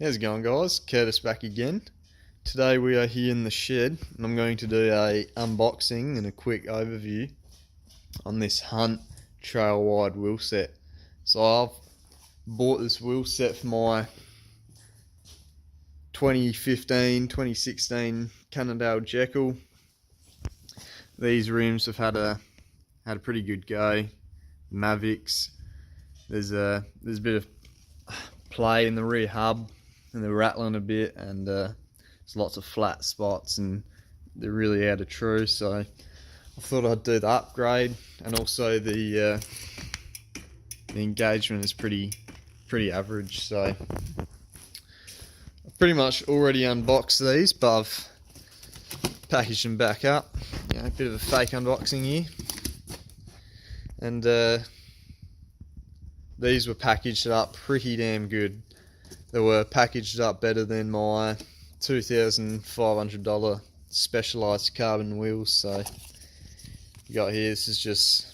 How's it going, guys? Curtis back again. Today we are here in the shed and I'm going to do a unboxing and a quick overview on this Hunt trail wide wheel set. So I've bought this wheel set for my 2015-2016 Cannondale Jekyll. These rims have had a pretty good go. Mavics. There's a bit of play in the rear hub and they're rattling a bit, and there's lots of flat spots and they're really out of true, so I thought I'd do the upgrade. And also the engagement is pretty average, so I've pretty much already unboxed these, but I've packaged them back up. A bit of a fake unboxing here. And these were packaged up pretty damn good. They were packaged up better than my $2,500 Specialized carbon wheels. So you got here, this is just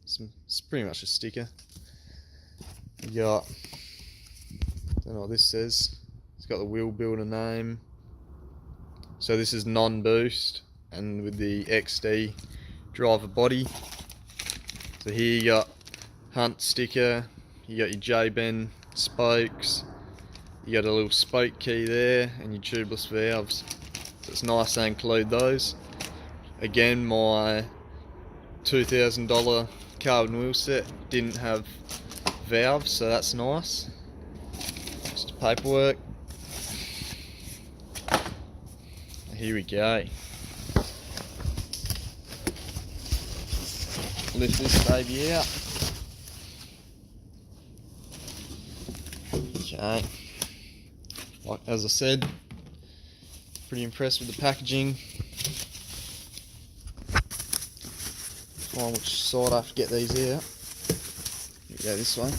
it's pretty much a sticker. You got, don't know what this says. It's got the wheel builder name. So this is non-boost and with the XD driver body. So here you got Hunt sticker, you got your J-bend spokes, you got a little spoke key there, and your tubeless valves. So it's nice to include those. Again, my $2,000 carbon wheel set didn't have valves, so that's nice. Just paperwork. Here we go. Lift this baby out. Okay, like as I said, pretty impressed with the packaging. Find which side I have to get these out. Here we go, this way.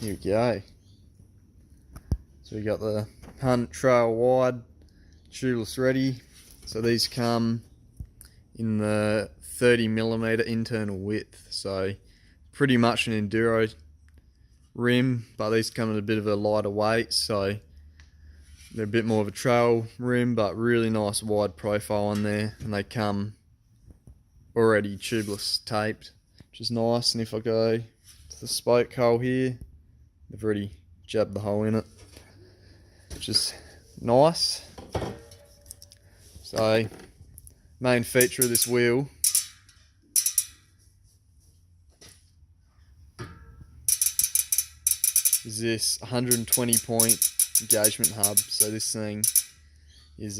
Here we go. So we got the Hunt trail wide tubeless ready. So these come in the 30mm internal width, so pretty much an enduro rim, but these come at a bit of a lighter weight, so they're a bit more of a trail rim, but really nice wide profile on there, and they come already tubeless taped, which is nice. And if I go to the spoke hole here, they've already jabbed the hole in it, which is nice. So main feature of this wheel is this 120 point engagement hub. So this thing is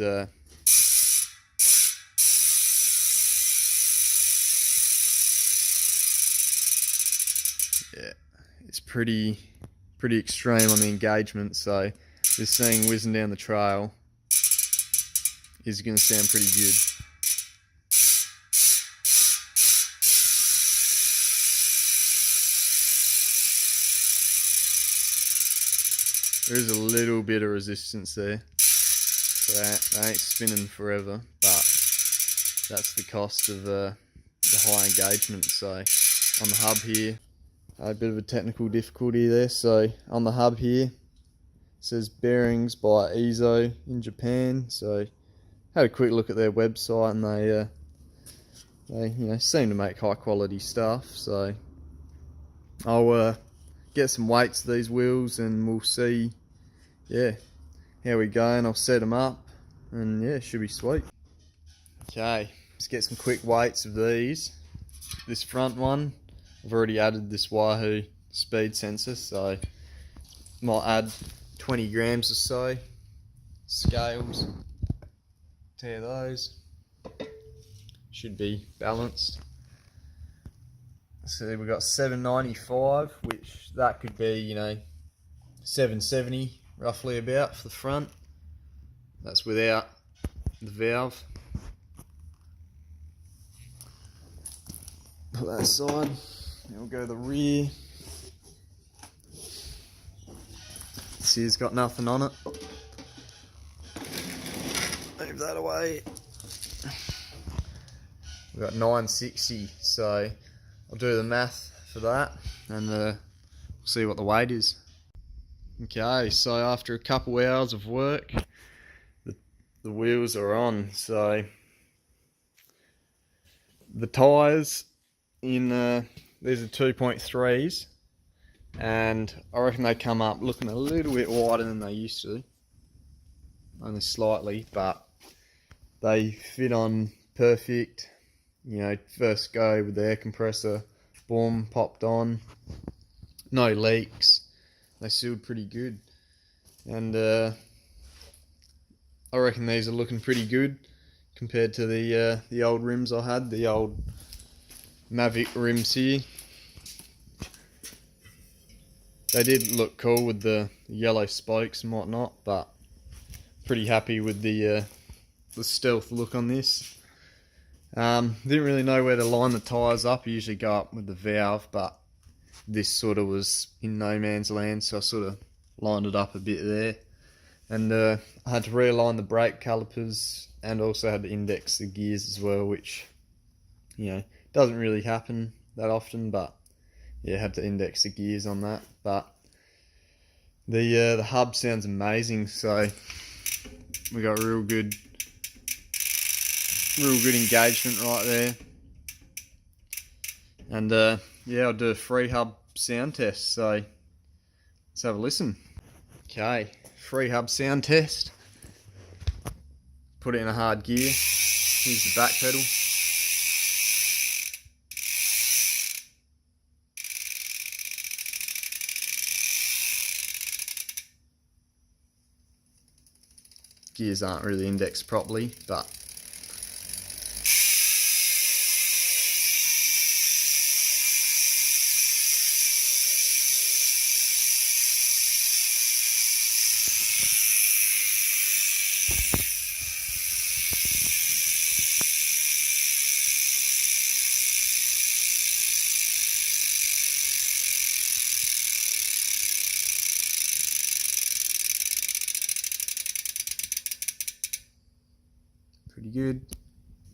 it's pretty extreme on the engagement. So this thing whizzing down the trail is going to sound pretty good. There is a little bit of resistance there, so they ain't spinning forever, but that's the cost of the high engagement. So on the hub here, a bit of a technical difficulty there. So on the hub here, it says bearings by Izo in Japan. So had a quick look at their website, and they seem to make high quality stuff. So I'll get some weights of these wheels and we'll see how we go, and I'll set them up, and it should be sweet. Okay, let's get some quick weights of these. This front one, I've already added this Wahoo speed sensor, so might add 20 grams or so. Scales, tear those, should be balanced. So we've got 795, which that could be 770 roughly about for the front. That's without the valve. Put that aside. Then we'll go to the rear. See, it's got nothing on it. Move that away. We've got 960, so I'll do the math for that, and we'll see what the weight is. Okay, so after a couple hours of work, the wheels are on. So the tyres in these are 2.3s, and I reckon they come up looking a little bit wider than they used to, only slightly, but they fit on perfect. You know, first go with the air compressor, boom, popped on, no leaks, they sealed pretty good, and I reckon these are looking pretty good compared to the old rims I had, the old Mavic rims here. They did look cool with the yellow spokes and whatnot, but pretty happy with the stealth look on this. Didn't really know where to line the tyres up. I usually go up with the valve, but this sort of was in no man's land, so I sort of lined it up a bit there. And I had to realign the brake calipers, and also had to index the gears as well, which, you know, doesn't really happen that often, but yeah, had to index the gears on that. But the hub sounds amazing, so we got real good engagement right there. And yeah, I'll do a free hub sound test, so let's have a listen. Okay, free hub sound test. Put it in a hard gear. Here's the back pedal. Gears aren't really indexed properly, but pretty good.